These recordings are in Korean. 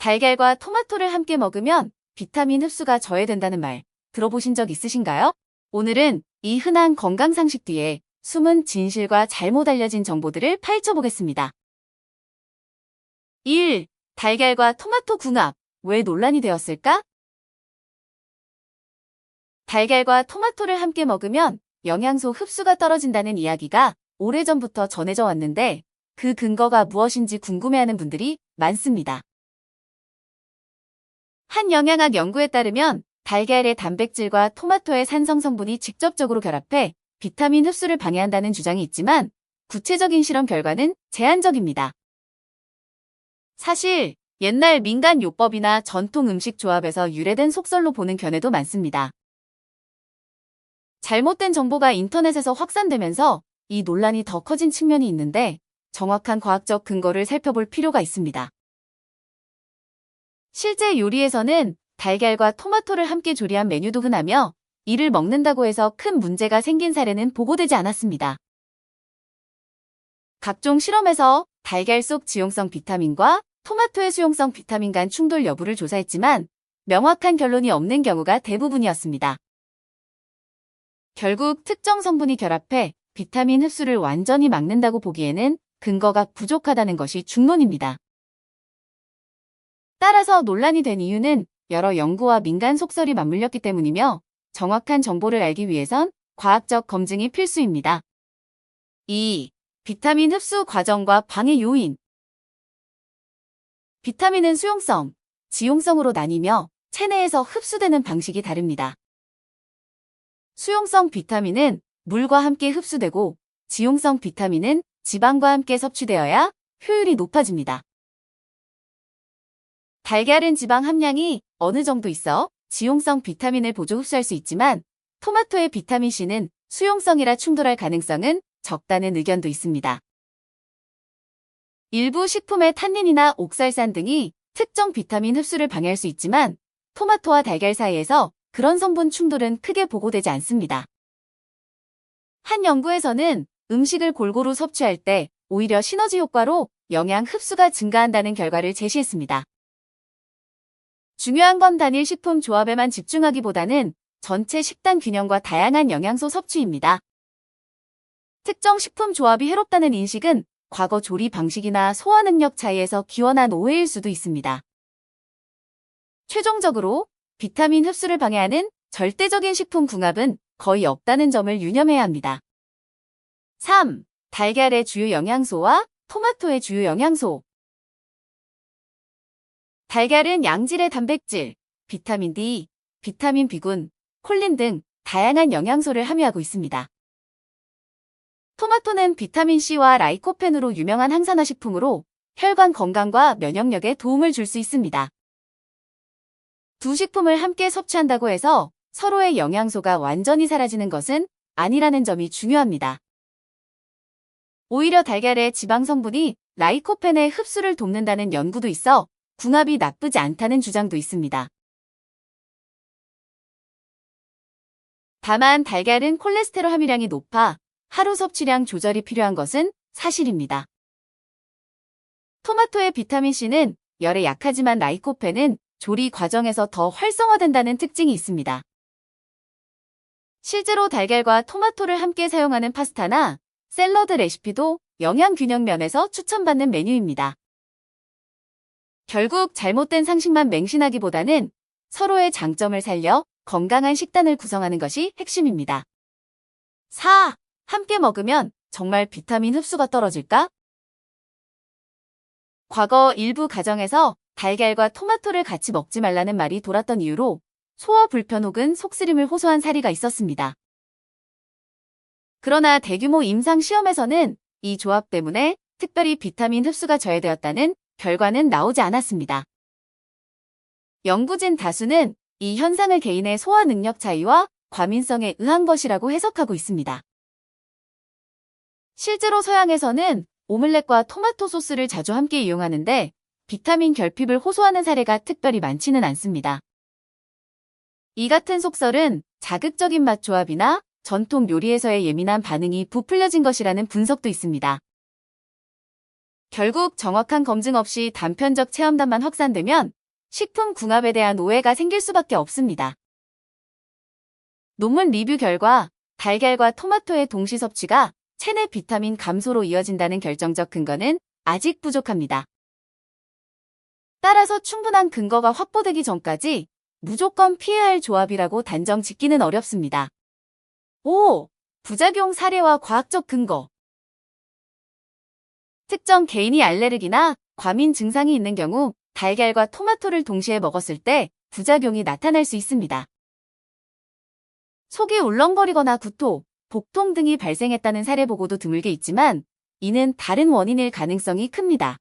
달걀과 토마토를 함께 먹으면 비타민 흡수가 저해된다는 말 들어보신 적 있으신가요? 오늘은 이 흔한 건강 상식 뒤에 숨은 진실과 잘못 알려진 정보들을 파헤쳐보겠습니다. 1. 달걀과 토마토 궁합. 왜 논란이 되었을까? 달걀과 토마토를 함께 먹으면 영양소 흡수가 떨어진다는 이야기가 오래전부터 전해져 왔는데 그 근거가 무엇인지 궁금해하는 분들이 많습니다. 한 영양학 연구에 따르면 달걀의 단백질과 토마토의 산성 성분이 직접적으로 결합해 비타민 흡수를 방해한다는 주장이 있지만 구체적인 실험 결과는 제한적입니다. 사실 옛날 민간 요법이나 전통 음식 조합에서 유래된 속설로 보는 견해도 많습니다. 잘못된 정보가 인터넷에서 확산되면서 이 논란이 더 커진 측면이 있는데 정확한 과학적 근거를 살펴볼 필요가 있습니다. 실제 요리에서는 달걀과 토마토를 함께 조리한 메뉴도 흔하며 이를 먹는다고 해서 큰 문제가 생긴 사례는 보고되지 않았습니다. 각종 실험에서 달걀 속 지용성 비타민과 토마토의 수용성 비타민 간 충돌 여부를 조사했지만 명확한 결론이 없는 경우가 대부분이었습니다. 결국 특정 성분이 결합해 비타민 흡수를 완전히 막는다고 보기에는 근거가 부족하다는 것이 중론입니다. 따라서 논란이 된 이유는 여러 연구와 민간 속설이 맞물렸기 때문이며 정확한 정보를 알기 위해선 과학적 검증이 필수입니다. 2. 비타민 흡수 과정과 방해 요인. 비타민은 수용성, 지용성으로 나뉘며 체내에서 흡수되는 방식이 다릅니다. 수용성 비타민은 물과 함께 흡수되고 지용성 비타민은 지방과 함께 섭취되어야 효율이 높아집니다. 달걀은 지방 함량이 어느 정도 있어 지용성 비타민을 보조 흡수할 수 있지만 토마토의 비타민C는 수용성이라 충돌할 가능성은 적다는 의견도 있습니다. 일부 식품의 탄닌이나 옥살산 등이 특정 비타민 흡수를 방해할 수 있지만 토마토와 달걀 사이에서 그런 성분 충돌은 크게 보고되지 않습니다. 한 연구에서는 음식을 골고루 섭취할 때 오히려 시너지 효과로 영양 흡수가 증가한다는 결과를 제시했습니다. 중요한 건 단일 식품 조합에만 집중하기보다는 전체 식단 균형과 다양한 영양소 섭취입니다. 특정 식품 조합이 해롭다는 인식은 과거 조리 방식이나 소화 능력 차이에서 기원한 오해일 수도 있습니다. 최종적으로 비타민 흡수를 방해하는 절대적인 식품 궁합은 거의 없다는 점을 유념해야 합니다. 3. 달걀의 주요 영양소와 토마토의 주요 영양소. 달걀은 양질의 단백질, 비타민 D, 비타민 B군, 콜린 등 다양한 영양소를 함유하고 있습니다. 토마토는 비타민 C와 라이코펜으로 유명한 항산화 식품으로 혈관 건강과 면역력에 도움을 줄 수 있습니다. 두 식품을 함께 섭취한다고 해서 서로의 영양소가 완전히 사라지는 것은 아니라는 점이 중요합니다. 오히려 달걀의 지방 성분이 라이코펜의 흡수를 돕는다는 연구도 있어 궁합이 나쁘지 않다는 주장도 있습니다. 다만 달걀은 콜레스테롤 함유량이 높아 하루 섭취량 조절이 필요한 것은 사실입니다. 토마토의 비타민C는 열에 약하지만 라이코펜은 조리 과정에서 더 활성화된다는 특징이 있습니다. 실제로 달걀과 토마토를 함께 사용하는 파스타나 샐러드 레시피도 영양 균형 면에서 추천받는 메뉴입니다. 결국 잘못된 상식만 맹신하기보다는 서로의 장점을 살려 건강한 식단을 구성하는 것이 핵심입니다. 4. 함께 먹으면 정말 비타민 흡수가 떨어질까? 과거 일부 가정에서 달걀과 토마토를 같이 먹지 말라는 말이 돌았던 이유로 소화 불편 혹은 속쓰림을 호소한 사례가 있었습니다. 그러나 대규모 임상 시험에서는 이 조합 때문에 특별히 비타민 흡수가 저해되었다는 결과는 나오지 않았습니다. 연구진 다수는 이 현상을 개인의 소화 능력 차이와 과민성에 의한 것이라고 해석하고 있습니다. 실제로 서양에서는 오믈렛과 토마토 소스를 자주 함께 이용하는데 비타민 결핍을 호소하는 사례가 특별히 많지는 않습니다. 이 같은 속설은 자극적인 맛 조합이나 전통 요리에서의 예민한 반응이 부풀려진 것이라는 분석도 있습니다. 결국 정확한 검증 없이 단편적 체험단만 확산되면 식품궁합에 대한 오해가 생길 수밖에 없습니다. 논문 리뷰 결과 달걀과 토마토의 동시 섭취가 체내 비타민 감소로 이어진다는 결정적 근거는 아직 부족합니다. 따라서 충분한 근거가 확보되기 전까지 무조건 피해야 할 조합이라고 단정 짓기는 어렵습니다. 5. 부작용 사례와 과학적 근거. 특정 개인이 알레르기나 과민 증상이 있는 경우 달걀과 토마토를 동시에 먹었을 때 부작용이 나타날 수 있습니다. 속이 울렁거리거나 구토, 복통 등이 발생했다는 사례 보고도 드물게 있지만 이는 다른 원인일 가능성이 큽니다.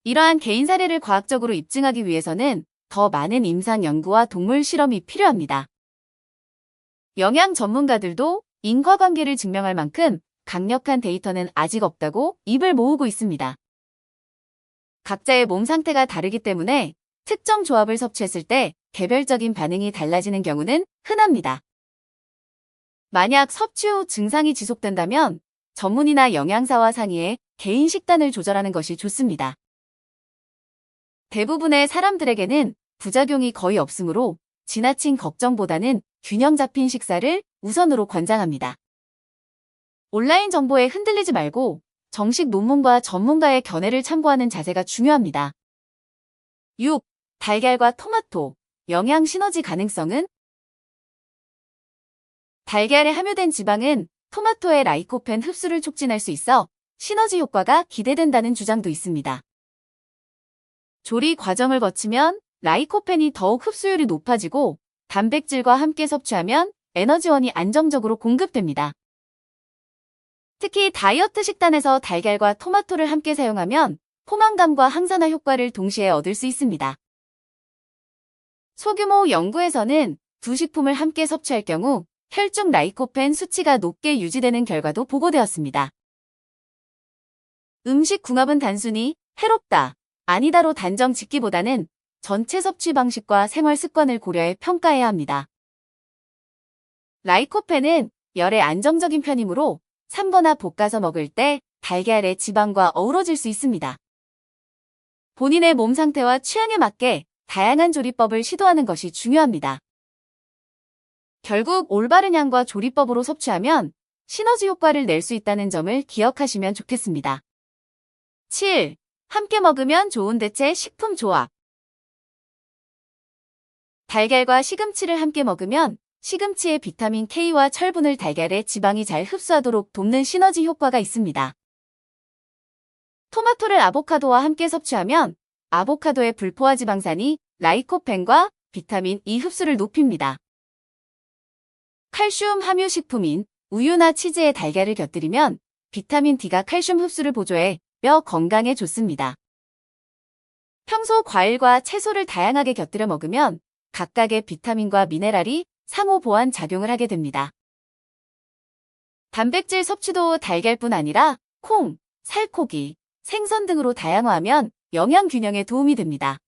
이러한 개인 사례를 과학적으로 입증하기 위해서는 더 많은 임상 연구와 동물 실험이 필요합니다. 영양 전문가들도 인과관계를 증명할 만큼 강력한 데이터는 아직 없다고 입을 모으고 있습니다. 각자의 몸 상태가 다르기 때문에 특정 조합을 섭취했을 때 개별적인 반응이 달라지는 경우는 흔합니다. 만약 섭취 후 증상이 지속된다면 전문의나 영양사와 상의해 개인 식단을 조절하는 것이 좋습니다. 대부분의 사람들에게는 부작용이 거의 없으므로 지나친 걱정보다는 균형 잡힌 식사를 우선으로 권장합니다. 온라인 정보에 흔들리지 말고 정식 논문과 전문가의 견해를 참고하는 자세가 중요합니다. 6. 달걀과 토마토, 영양 시너지 가능성은? 달걀에 함유된 지방은 토마토의 라이코펜 흡수를 촉진할 수 있어 시너지 효과가 기대된다는 주장도 있습니다. 조리 과정을 거치면 라이코펜이 더욱 흡수율이 높아지고 단백질과 함께 섭취하면 에너지원이 안정적으로 공급됩니다. 특히 다이어트 식단에서 달걀과 토마토를 함께 사용하면 포만감과 항산화 효과를 동시에 얻을 수 있습니다. 소규모 연구에서는 두 식품을 함께 섭취할 경우 혈중 라이코펜 수치가 높게 유지되는 결과도 보고되었습니다. 음식 궁합은 단순히 해롭다, 아니다로 단정 짓기보다는 전체 섭취 방식과 생활 습관을 고려해 평가해야 합니다. 라이코펜은 열에 안정적인 편이므로 삶거나 볶아서 먹을 때 달걀의 지방과 어우러질 수 있습니다. 본인의 몸 상태와 취향에 맞게 다양한 조리법을 시도하는 것이 중요합니다. 결국 올바른 양과 조리법으로 섭취하면 시너지 효과를 낼 수 있다는 점을 기억하시면 좋겠습니다. 7. 함께 먹으면 좋은 대체 식품 조합. 달걀과 시금치를 함께 먹으면 시금치의 비타민 K와 철분을 달걀의 지방이 잘 흡수하도록 돕는 시너지 효과가 있습니다. 토마토를 아보카도와 함께 섭취하면 아보카도의 불포화 지방산이 라이코펜과 비타민 E 흡수를 높입니다. 칼슘 함유 식품인 우유나 치즈에 달걀을 곁들이면 비타민 D가 칼슘 흡수를 보조해 뼈 건강에 좋습니다. 평소 과일과 채소를 다양하게 곁들여 먹으면 각각의 비타민과 미네랄이 상호 보완 작용을 하게 됩니다. 단백질 섭취도 달걀뿐 아니라 콩, 살코기, 생선 등으로 다양화하면 영양 균형에 도움이 됩니다.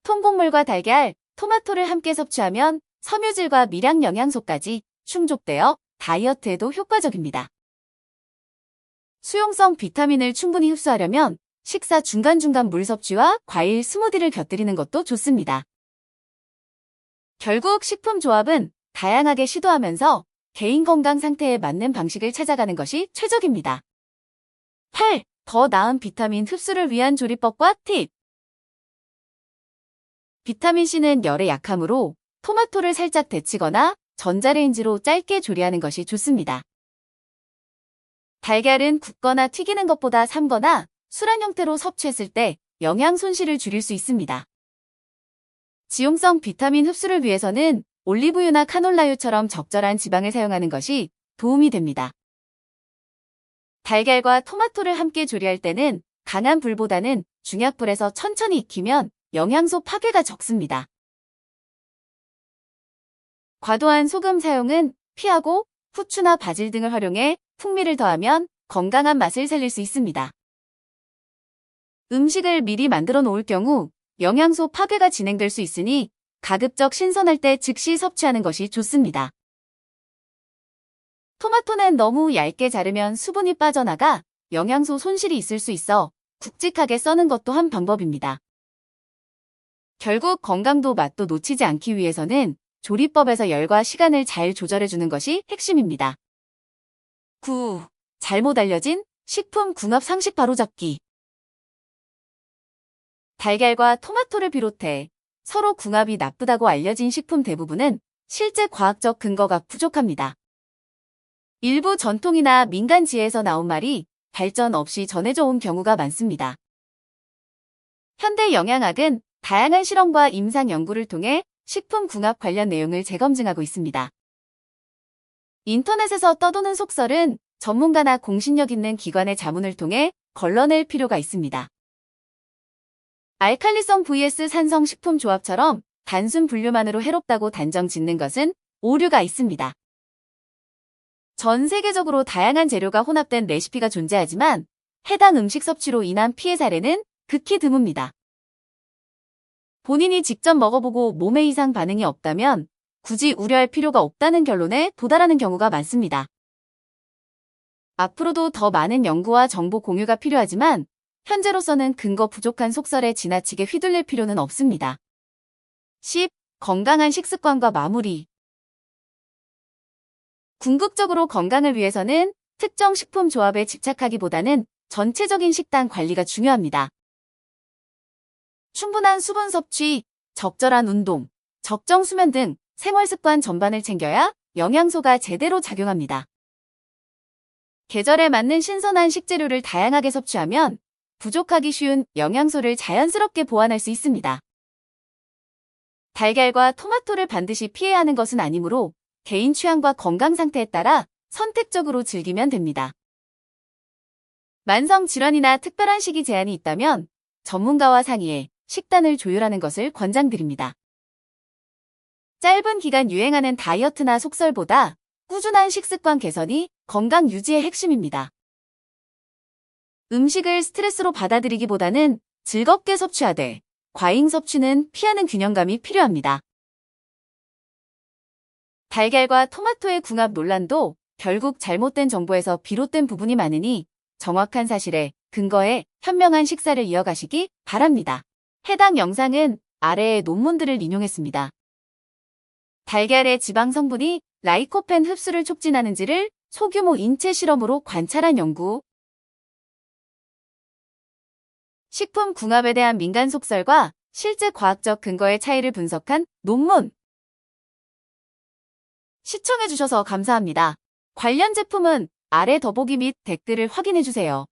통곡물과 달걀, 토마토를 함께 섭취하면 섬유질과 미량 영양소까지 충족되어 다이어트에도 효과적입니다. 수용성 비타민을 충분히 흡수하려면 식사 중간중간 물 섭취와 과일 스무디를 곁들이는 것도 좋습니다. 결국 식품 조합은 다양하게 시도하면서 개인 건강 상태에 맞는 방식을 찾아가는 것이 최적입니다. 8. 더 나은 비타민 흡수를 위한 조리법과 팁. 비타민C는 열에 약하므로 토마토를 살짝 데치거나 전자레인지로 짧게 조리하는 것이 좋습니다. 달걀은 굽거나 튀기는 것보다 삶거나 술안 형태로 섭취했을 때 영양 손실을 줄일 수 있습니다. 지용성 비타민 흡수를 위해서는 올리브유나 카놀라유처럼 적절한 지방을 사용하는 것이 도움이 됩니다. 달걀과 토마토를 함께 조리할 때는 강한 불보다는 중약불에서 천천히 익히면 영양소 파괴가 적습니다. 과도한 소금 사용은 피하고 후추나 바질 등을 활용해 풍미를 더하면 건강한 맛을 살릴 수 있습니다. 음식을 미리 만들어 놓을 경우 영양소 파괴가 진행될 수 있으니 가급적 신선할 때 즉시 섭취하는 것이 좋습니다. 토마토는 너무 얇게 자르면 수분이 빠져나가 영양소 손실이 있을 수 있어 굵직하게 써는 것도 한 방법입니다. 결국 건강도 맛도 놓치지 않기 위해서는 조리법에서 열과 시간을 잘 조절해주는 것이 핵심입니다. 9. 잘못 알려진 식품 궁합 상식 바로잡기. 달걀과 토마토를 비롯해 서로 궁합이 나쁘다고 알려진 식품 대부분은 실제 과학적 근거가 부족합니다. 일부 전통이나 민간 지혜에서 나온 말이 발전 없이 전해져 온 경우가 많습니다. 현대 영양학은 다양한 실험과 임상 연구를 통해 식품 궁합 관련 내용을 재검증하고 있습니다. 인터넷에서 떠도는 속설은 전문가나 공신력 있는 기관의 자문을 통해 걸러낼 필요가 있습니다. 알칼리성 vs 산성 식품 조합처럼 단순 분류만으로 해롭다고 단정 짓는 것은 오류가 있습니다. 전 세계적으로 다양한 재료가 혼합된 레시피가 존재하지만 해당 음식 섭취로 인한 피해 사례는 극히 드뭅니다. 본인이 직접 먹어보고 몸에 이상 반응이 없다면 굳이 우려할 필요가 없다는 결론에 도달하는 경우가 많습니다. 앞으로도 더 많은 연구와 정보 공유가 필요하지만 현재로서는 근거 부족한 속설에 지나치게 휘둘릴 필요는 없습니다. 10. 건강한 식습관과 마무리. 궁극적으로 건강을 위해서는 특정 식품 조합에 집착하기보다는 전체적인 식단 관리가 중요합니다. 충분한 수분 섭취, 적절한 운동, 적정 수면 등 생활습관 전반을 챙겨야 영양소가 제대로 작용합니다. 계절에 맞는 신선한 식재료를 다양하게 섭취하면 부족하기 쉬운 영양소를 자연스럽게 보완할 수 있습니다. 달걀과 토마토를 반드시 피해야 하는 것은 아니므로 개인 취향과 건강 상태에 따라 선택적으로 즐기면 됩니다. 만성 질환이나 특별한 식이 제한이 있다면 전문가와 상의해 식단을 조율하는 것을 권장드립니다. 짧은 기간 유행하는 다이어트나 속설보다 꾸준한 식습관 개선이 건강 유지의 핵심입니다. 음식을 스트레스로 받아들이기보다는 즐겁게 섭취하되 과잉 섭취는 피하는 균형감이 필요합니다. 달걀과 토마토의 궁합 논란도 결국 잘못된 정보에서 비롯된 부분이 많으니 정확한 사실에 근거해 현명한 식사를 이어가시기 바랍니다. 해당 영상은 아래의 논문들을 인용했습니다. 달걀의 지방 성분이 라이코펜 흡수를 촉진하는지를 소규모 인체 실험으로 관찰한 연구. 식품 궁합에 대한 민간 속설과 실제 과학적 근거의 차이를 분석한 논문. 시청해주셔서 감사합니다. 관련 제품은 아래 더보기 및 댓글을 확인해주세요.